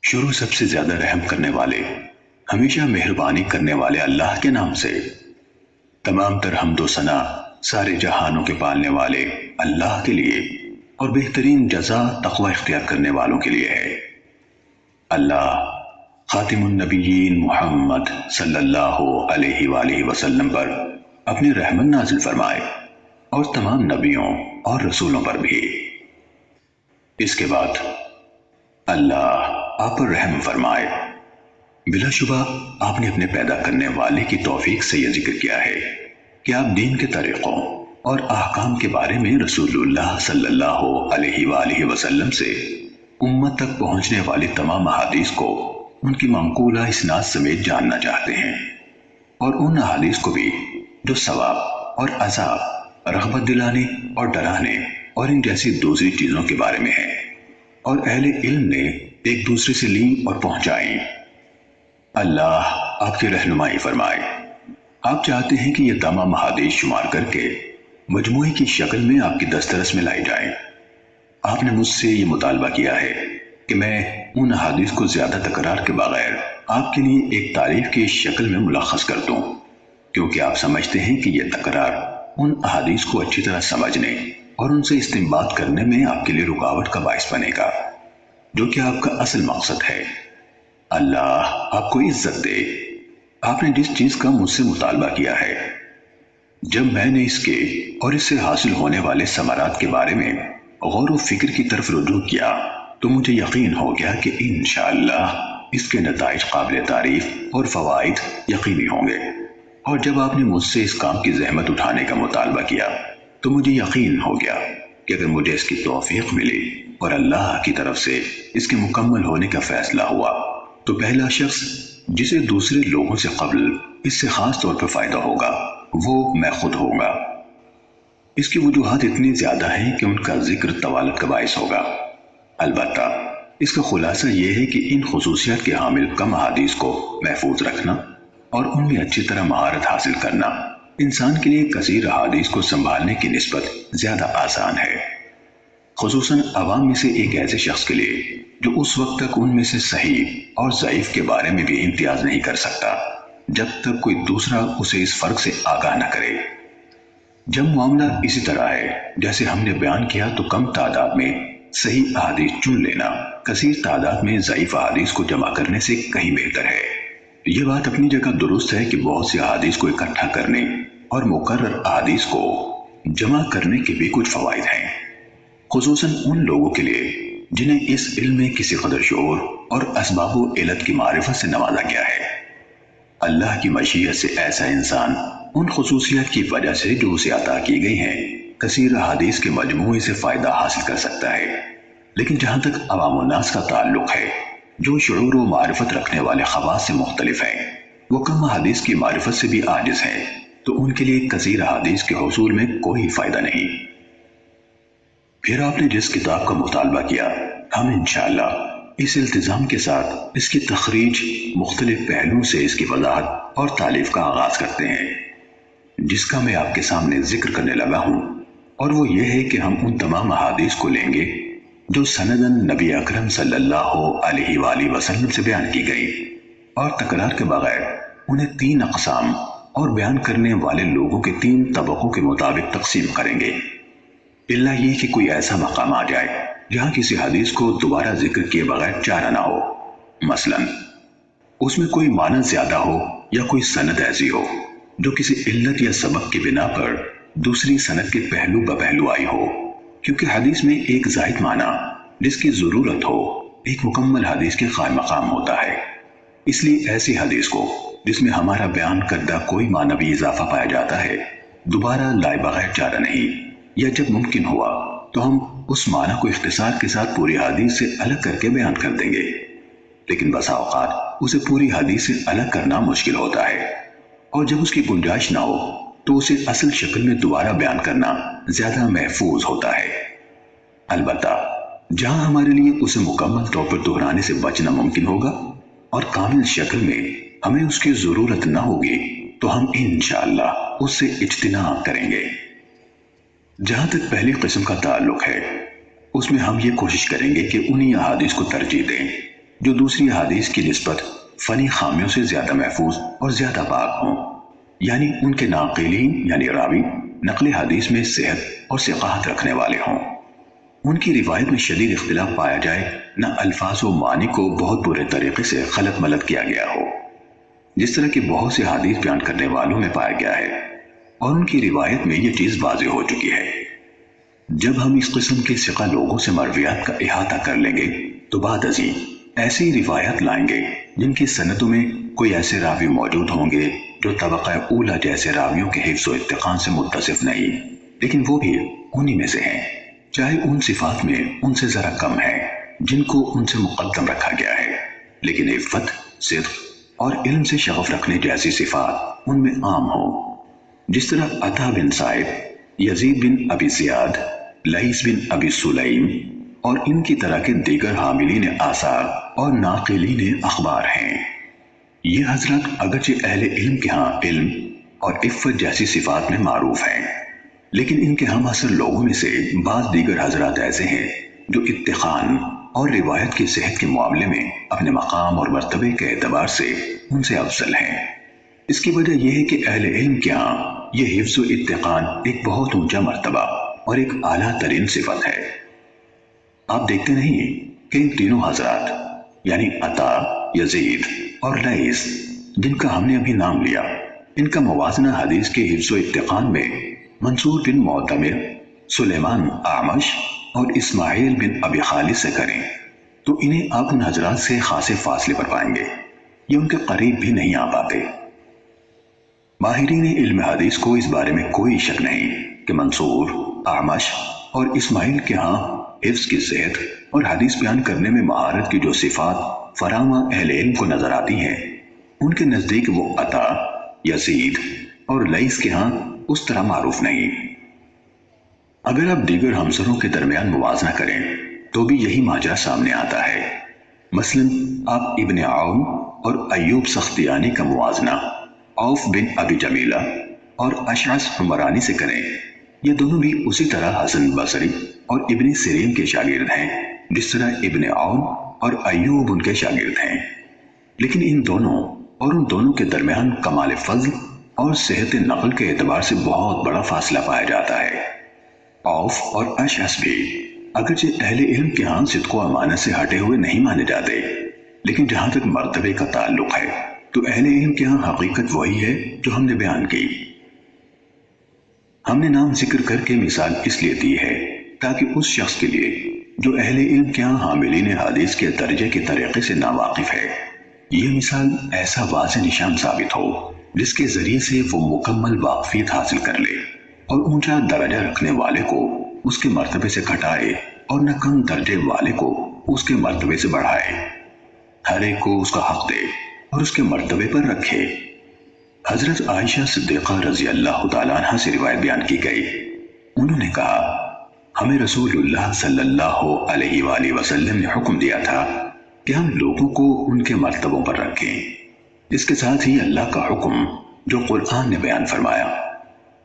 شروع سب سے زیادہ رحم کرنے والے، ہمیشہ مہربانی کرنے والے اللہ کے نام سے۔ تمام تر حمد و ثنا سارے جہانوں کے پالنے والے اللہ کے لیے اور بہترین جزا تقوی اختیار کرنے والوں کے لیے ہے۔ اللہ خاتم النبیین محمد صلی اللہ علیہ وآلہ وسلم پر اپنی رحمت نازل فرمائے اور تمام نبیوں اور رسولوں پر بھی۔ اس کے بعد اللہ آپ پر رحم فرمائے۔ بلا شبہ آپ نے اپنے پیدا کرنے والے کی توفیق سے یہ ذکر کیا ہے کہ آپ دین کے طریقوں اور احکام کے بارے میں رسول اللہ صلی اللہ علیہ وآلہ وسلم سے امت تک پہنچنے والی تمام احادیث کو ان کی منقولہ اسناد سمیت جاننا چاہتے ہیں، اور ان احادیث کو بھی جو ثواب اور عذاب، رغبت دلانے اور ڈرانے اور ان جیسی دوسری چیزوں کے بارے میں ہیں، اور اہل علم نے ایک دوسرے سے لیں اور پہنچائیں۔ اللہ آپ کی رہنمائی فرمائے۔ آپ چاہتے ہیں کہ یہ تمام احادیث شمار کر کے مجموعے کی شکل میں آپ کی دسترس میں لائی جائیں۔ آپ نے مجھ سے یہ مطالبہ کیا ہے کہ میں ان احادیث کو زیادہ تکرار کے بغیر آپ کے لیے ایک تعریف کی شکل میں ملخص کر دوں، کیونکہ آپ سمجھتے ہیں کہ یہ تکرار ان احادیث کو اچھی طرح سمجھنے اور ان سے استنباط کرنے میں آپ کے لیے رکاوٹ کا باعث بنے گا، جو کہ آپ کا اصل مقصد ہے۔ اللہ آپ کو عزت دے۔ آپ نے جس چیز کا مجھ سے مطالبہ کیا ہے، جب میں نے اس کے اور اس سے حاصل ہونے والے ثمرات کے بارے میں غور و فکر کی طرف رجوع کیا تو مجھے یقین ہو گیا کہ انشاءاللہ اس کے نتائج قابل تعریف اور فوائد یقینی ہوں گے۔ اور جب آپ نے مجھ سے اس کام کی زحمت اٹھانے کا مطالبہ کیا تو مجھے یقین ہو گیا کہ اگر مجھے اس کی توفیق ملی اور اللہ کی طرف سے اس کے مکمل ہونے کا فیصلہ ہوا تو پہلا شخص جسے دوسرے لوگوں سے قبل اس سے خاص طور پر فائدہ ہوگا وہ میں خود ہوں گا۔ اس کی وجوہات اتنی زیادہ ہیں کہ ان کا ذکر طوالت کا باعث ہوگا۔ البتہ اس کا خلاصہ یہ ہے کہ ان خصوصیات کے حامل کم احادیث کو محفوظ رکھنا اور ان میں اچھی طرح مہارت حاصل کرنا انسان کے لیے کثیر احادیث کو سنبھالنے کی نسبت زیادہ آسان ہے، خصوصاً عوام میں سے ایک ایسے شخص کے لیے جو اس وقت تک ان میں سے صحیح اور ضعیف کے بارے میں بھی امتیاز نہیں کر سکتا جب تک کوئی دوسرا اسے اس فرق سے آگاہ نہ کرے۔ جب معاملہ اسی طرح ہے جیسے ہم نے بیان کیا تو کم تعداد میں صحیح احادیث چن لینا کثیر تعداد میں ضعیف احادیث کو جمع کرنے سے کہیں بہتر ہے۔ یہ بات اپنی جگہ درست ہے کہ بہت سی احادیث کو اکٹھا کرنے اور مقرر احادیث کو جمع کرنے کے بھی کچھ فوائد ہیں، خصوصاً ان لوگوں کے لیے جنہیں اس علم میں کسی قدر شعور اور اسباب و علت کی معرفت سے نوازا گیا ہے۔ اللہ کی مشیت سے ایسا انسان ان خصوصیات کی وجہ سے جو اسے عطا کی گئی ہیں کثیر احادیث کے مجموعے سے فائدہ حاصل کر سکتا ہے، لیکن جہاں تک عوام الناس کا تعلق ہے جو شعور و معرفت رکھنے والے خواص سے مختلف ہیں، وہ کم احادیث کی معرفت سے بھی عاجز ہیں، تو ان کے لیے کثیر احادیث کے حصول میں کوئی فائدہ نہیں۔ پھر آپ نے جس کتاب کا مطالبہ کیا ہم انشاءاللہ اس التزام کے ساتھ اس کی تخریج مختلف پہلوؤں سے اس کی وضاحت اور تالیف کا آغاز کرتے ہیں، جس کا میں آپ کے سامنے ذکر کرنے لگا ہوں، اور وہ یہ ہے کہ ہم ان تمام احادیث کو لیں گے جو سنداً نبی اکرم صلی اللہ علیہ وآلہ وسلم سے بیان کی گئی، اور تکرار کے بغیر انہیں 3 اقسام اور بیان کرنے والے لوگوں کے 3 طبقوں کے مطابق تقسیم کریں گے، اللہ یہ کہ کوئی ایسا مقام آ جائے جہاں کسی حدیث کو دوبارہ ذکر کیے بغیر چارہ نہ ہو، مثلاً اس میں کوئی معنی زیادہ ہو یا کوئی سند ایسی ہو جو کسی علت یا سبب کی بنا پر دوسری سند کے پہلو بپہلو آئی ہو، کیونکہ حدیث میں ایک زائد معنی جس کی ضرورت ہو ایک مکمل حدیث کے قائم مقام ہوتا ہے۔ اس لیے ایسی حدیث کو جس میں ہمارا بیان کردہ کوئی معنی بھی اضافہ پایا جاتا ہے دوبارہ لائے بغیر چارہ نہیں، یا جب ممکن ہوا تو ہم اس معنی کو اختصار کے ساتھ پوری حدیث سے الگ کر کے بیان کر دیں گے، لیکن بسا اوقات اسے پوری حدیث سے الگ کرنا مشکل ہوتا ہے، اور جب اس کی گنجائش نہ ہو تو اسے اصل شکل میں دوبارہ بیان کرنا زیادہ محفوظ ہوتا ہے۔ البتہ جہاں ہمارے لیے اسے مکمل طور پر دہرانے سے بچنا ممکن ہوگا اور کامل شکل میں ہمیں اس کی ضرورت نہ ہوگی تو ہم انشاءاللہ اس سے اجتناب کریں گے۔ جہاں تک پہلی قسم کا تعلق ہے اس میں ہم یہ کوشش کریں گے کہ انہی احادیث کو ترجیح دیں جو دوسری احادیث کی نسبت فنی خامیوں سے زیادہ محفوظ اور زیادہ پاک ہوں، یعنی ان کے ناقلین یعنی راوی نقل حدیث میں صحت اور ثقاہت رکھنے والے ہوں۔ ان کی روایت میں شدید اختلاف پایا جائے، نہ الفاظ و معنی کو بہت برے طریقے سے خلط ملط کیا گیا ہو، جس طرح کی بہت سے حدیث بیان کرنے والوں میں پایا گیا ہے، اور ان کی روایت میں یہ چیز واضح ہو چکی ہے۔ جب ہم اس قسم کے ثقہ لوگوں سے مرویات کا احاطہ کر لیں گے تو بعد ازیں ایسی روایت لائیں گے جن کی سندوں میں کوئی ایسے راوی موجود ہوں گے جو طبقہ اولا جیسے راویوں کے حفظ و اتقان سے متصف نہیں، لیکن وہ بھی انہی میں سے ہیں، چاہے ان صفات میں ان سے ذرا کم ہے جن کو ان سے مقدم رکھا گیا ہے، لیکن عفت، صدق اور علم سے شغف رکھنے جیسی صفات ان میں عام ہوں، جس طرح عطا بن صائب، یزید بن ابی زیاد، لیث بن ابی سلیم اور ان کی طرح کے دیگر حاملین آثار اور ناقلین اخبار ہیں۔ یہ حضرات اگرچہ اہل علم کے ہاں علم اور عفت جیسی صفات میں معروف ہیں، لیکن ان کے ہم عصر لوگوں میں سے بعض دیگر حضرات ایسے ہیں جو اتقان اور روایت کی صحت کے معاملے میں اپنے مقام اور مرتبے کے اعتبار سے ان سے افضل ہیں۔ اس کی وجہ یہ ہے کہ اہل علم کے ہاں یہ حفظ و اتقان ایک بہت اونچا مرتبہ اور ایک اعلیٰ ترین صفت ہے۔ آپ دیکھتے نہیں کہ ان تینوں حضرات یعنی عطا، یزید اور لیث جن کا ہم نے ابھی نام لیا، ان کا موازنہ حدیث کے حفظ و اتقان میں منصور بن معتمر، سلیمان اعمش اور اسماعیل بن ابی خالد سے کریں تو انہیں آپ ان حضرات سے خاصے فاصلے پر پائیں گے، یہ ان کے قریب بھی نہیں آ پاتے۔ ماہرین علم حدیث کو اس بارے میں کوئی شک نہیں کہ منصور، اعمش اور اسماعیل کے ہاں حفظ کی صحت اور حدیث بیان کرنے میں مہارت کی جو صفات فراواں اہل علم کو نظر آتی ہیں، ان کے نزدیک وہ عطا، یزید اور لیث کے ہاں اس طرح معروف نہیں۔ اگر آپ دیگر ہمسروں کے درمیان موازنہ کریں تو بھی یہی ماجرا سامنے آتا ہے۔ مثلا آپ ابن عون اور ایوب سختیانی کا موازنہ عوف بن ابی جمیلہ اور اشعث حمرانی سے کریں، یہ دونوں بھی اسی طرح حسن بصری اور ابن سیرین کے شاگرد ہیں جس طرح ابن عون اور ایوب ان کے شاگرد ہیں، لیکن ان دونوں اور ان دونوں کے درمیان کمال فضل اور صحت نقل کے اعتبار سے بہت بڑا فاصلہ پایا جاتا ہے۔ عوف اور اشعث بھی اگرچہ اہل علم کے ہاں صدق و امانت سے ہٹے ہوئے نہیں مانے جاتے، لیکن جہاں تک مرتبے کا تعلق ہے تو اہل علم کے ہاں حقیقت وہی ہے جو ہم نے بیان کی۔ ہم نے نام ذکر کر کے مثال اس لیے دی ہے تاکہ اس شخص کے لیے جو اہل علم کے ہاں حاملین حدیث کے درجے کے طریقے سے ناواقف ہے، یہ مثال ایسا واضح نشان ثابت ہو جس کے ذریعے سے وہ مکمل واقفیت حاصل کر لے اور اونچا درجہ رکھنے والے کو اس کے مرتبے سے گھٹائے اور نہ کم درجے والے کو اس کے مرتبے سے بڑھائے، ہر ایک کو اس کا حق دے اور اس کے مرتبے پر رکھے۔ حضرت عائشہ صدیقہ رضی اللہ تعالیٰ عنہ سے روایت بیان کی گئی، انہوں نے کہا ہمیں رسول اللہ صلی اللہ علیہ وآلہ وسلم نے حکم دیا تھا کہ ہم لوگوں کو ان کے مرتبوں پر رکھیں۔ اس کے ساتھ ہی اللہ کا حکم جو قرآن نے بیان فرمایا،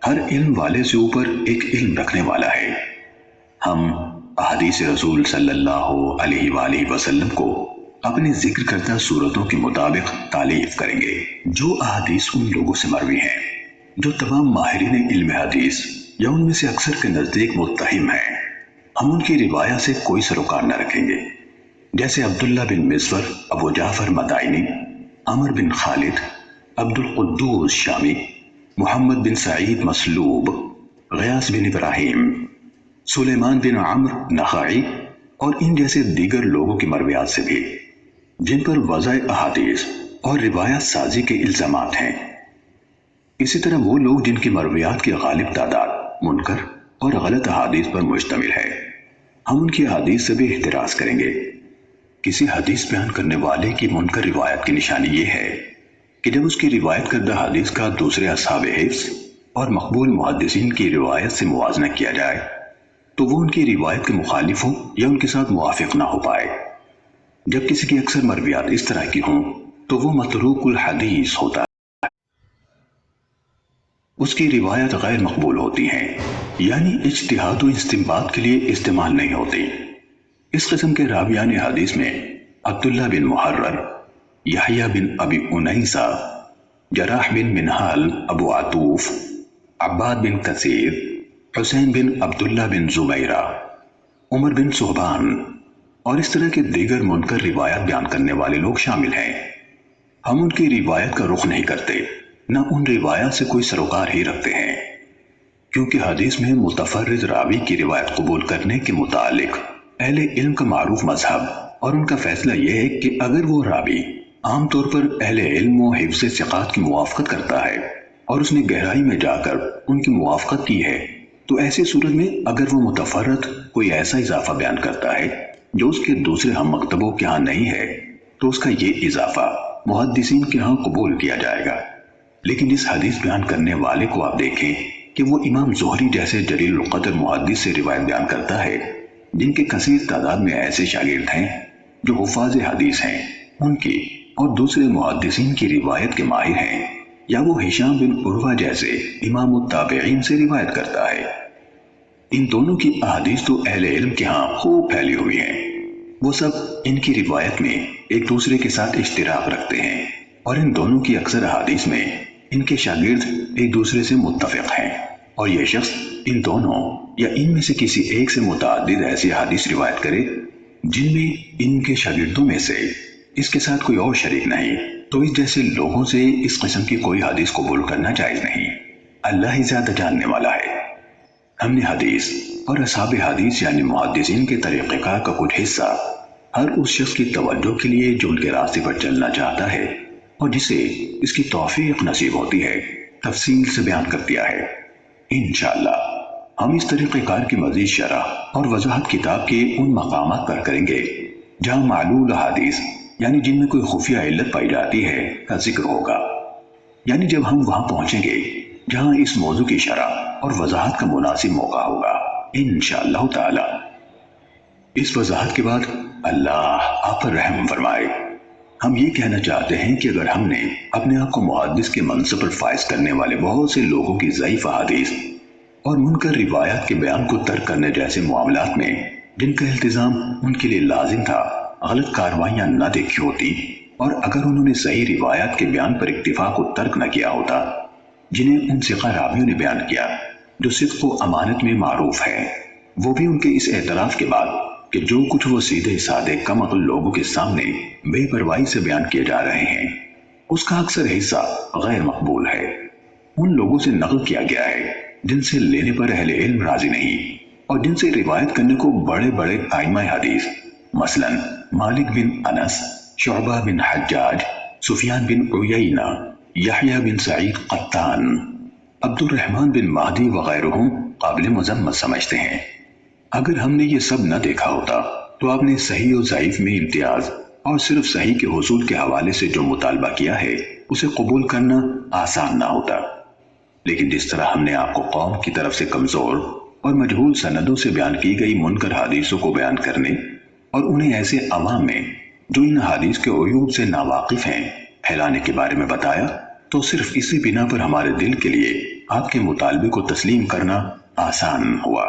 ہر علم والے سے اوپر ایک علم رکھنے والا ہے۔ ہم احادیث رسول صلی اللہ علیہ وآلہ وسلم کو اپنی ذکر کردہ صورتوں کے مطابق تعلیف کریں گے جو احادیث ان لوگوں سے مروی ہیں جو تمام ماہرین علم حدیث یا ان میں سے اکثر کے نزدیک متہم ہیں۔ ہم ان کی روایت سے کوئی سروکار نہ رکھیں گے، جیسے عبداللہ بن مسور، ابو جعفر مدائنی، عمر بن خالد، عبد القدوس شامی، محمد بن سعید مسلوب، غیاث بن ابراہیم، سلیمان بن عمرو نخعی اور ان جیسے دیگر لوگوں کی مرویات سے بھی جن پر وضع احادیث اور روایت سازی کے الزامات ہیں۔ اسی طرح وہ لوگ جن کی مرویات کی غالب تعداد منکر اور غلط احادیث پر مشتمل ہے، ہم ان کی احادیث سے بھی احتراز کریں گے۔ کسی حدیث بیان کرنے والے کی منکر روایت کی نشانی یہ ہے کہ جب اس کی روایت کردہ حدیث کا دوسرے اصحاب حفظ اور مقبول محدثین کی روایت سے موازنہ کیا جائے تو وہ ان کی روایت کے مخالف ہو یا ان کے ساتھ موافق نہ ہو پائے۔ جب کسی کی اکثر مرویات اس طرح کی ہوں تو وہ متروک الحدیث ہوتا ہے، اس کی روایت غیر مقبول ہوتی ہیں، یعنی اجتہاد و استنباط کے لیے استعمال نہیں ہوتی۔ اس قسم کے راویان حدیث میں عبداللہ بن محرر، یحییٰ بن ابی انیسہ، جراح بن منہال ابو عطوف، عباد بن کثیر، حسین بن عبداللہ بن زبیرہ، عمر بن صہبان اور اس طرح کے دیگر منکر روایت بیان کرنے والے لوگ شامل ہیں۔ ہم ان کی روایت کا رخ نہیں کرتے، نہ ان روایات سے کوئی سروکار ہی رکھتے ہیں، کیونکہ حدیث میں متفرد راوی کی روایت قبول کرنے کے متعلق اہل علم کا معروف مذہب اور ان کا فیصلہ یہ ہے کہ اگر وہ راوی عام طور پر اہل علم و حفظ ثقات کی موافقت کرتا ہے اور اس نے گہرائی میں جا کر ان کی موافقت کی ہے، تو ایسی صورت میں اگر وہ متفرد کوئی ایسا اضافہ بیان کرتا ہے جو اس کے دوسرے ہم مکتبوں کے ہاں نہیں ہے، تو اس کا یہ اضافہ محدثین کے ہاں قبول کیا جائے گا۔ لیکن اس حدیث بیان کرنے والے کو آپ دیکھیں کہ وہ امام زہری جیسے جلیل القدر محدث سے روایت بیان کرتا ہے، جن کے کثیر تعداد میں ایسے شاگرد ہیں جو حفاظ حدیث ہیں، ان کی اور دوسرے محدثین کی روایت کے ماہر ہیں، یا وہ ہشام بن عروہ جیسے امام التابعین سے روایت کرتا ہے۔ ان دونوں کی احادیث تو اہل علم کے ہاں خوب پھیلی ہوئی ہیں، وہ سب ان کی روایت میں ایک دوسرے کے ساتھ اشتراک رکھتے ہیں، اور ان دونوں کی اکثر احادیث میں ان کے شاگرد ایک دوسرے سے متفق ہیں، اور یہ شخص ان دونوں یا ان میں سے کسی ایک سے متعدد ایسی حدیث روایت کرے جن میں ان کے شاگردوں میں سے اس کے ساتھ کوئی اور شریک نہیں، تو اس جیسے لوگوں سے اس قسم کی کوئی حدیث قبول کرنا جائز نہیں۔ اللہ ہی زیادہ جاننے والا ہے۔ ہم نے حدیث اور اصحاب حدیث یعنی محدثین کے طریقہ کار کا کچھ حصہ ہر اس شخص کی توجہ کے لیے جو ان کے راستے پر چلنا چاہتا ہے اور جسے اس کی توفیق نصیب ہوتی ہے تفصیل سے بیان کر دیا ہے۔ انشاءاللہ ہم اس طریقہ کار کی مزید شرح اور وضاحت کتاب کے ان مقامات پر کریں گے جہاں معلول حدیث یعنی جن میں کوئی خفیہ علت پائی جاتی ہے کا ذکر ہوگا، یعنی جب ہم وہاں پہنچیں گے جہاں اس موضوع کی شرح اور وضاحت کا مناسب موقع ہوگا انشاءاللہ تعالی۔ اس وضاحت کے بعد اللہ آپ پر رحم فرمائے۔ ہم یہ کہنا چاہتے ہیں کہ اگر ہم نے اپنے آپ کو محدث کے منصب پر فائز کرنے والے بہت سے لوگوں کی ضعیف احادیث اور منکر روایات کے بیان کو ترک کرنے جیسے معاملات میں جن کا التزام ان کے لیے لازم تھا غلط کاروائیاں نہ دیکھی ہوتی، اور اگر انہوں نے صحیح روایات کے بیان پر اکتفا کو ترک نہ کیا ہوتا جنہیں ان ثقہ راویوں نے بیان کیا جو صدق و امانت میں معروف ہے، وہ بھی ان کے اس اعتراف کے بعد کہ جو کچھ وہ سیدھے سادے کم عقل لوگوں کے سامنے بے پرواہی سے بیان کیے جا رہے ہیں اس کا اکثر حصہ غیر مقبول ہے، ان لوگوں سے نقل کیا گیا ہے جن سے لینے پر اہل علم راضی نہیں اور جن سے روایت کرنے کو بڑے بڑے ائمہ حدیث مثلا مالک بن انس، شعبہ بن حجاج، سفیان بن عیینہ، یحییٰ بن سعید قطان، عبد الرحمن بن مہدی وغیرہم قابل مذمت سمجھتے ہیں۔ اگر ہم نے یہ سب نہ دیکھا ہوتا تو آپ نے صحیح و ضعیف میں امتیاز اور صرف صحیح کے حصول کے حوالے سے جو مطالبہ کیا ہے اسے قبول کرنا آسان نہ ہوتا، لیکن جس طرح ہم نے آپ کو قوم کی طرف سے کمزور اور مجہول سندوں سے بیان کی گئی منکر حدیثوں کو بیان کرنے اور انہیں ایسے عوام میں جو ان حدیث کے عیوب سے ناواقف ہیں پھیلانے کے بارے میں بتایا، تو صرف اسی بنا پر ہمارے دل کے لیے آپ کے مطالبے کو تسلیم کرنا آسان ہوا۔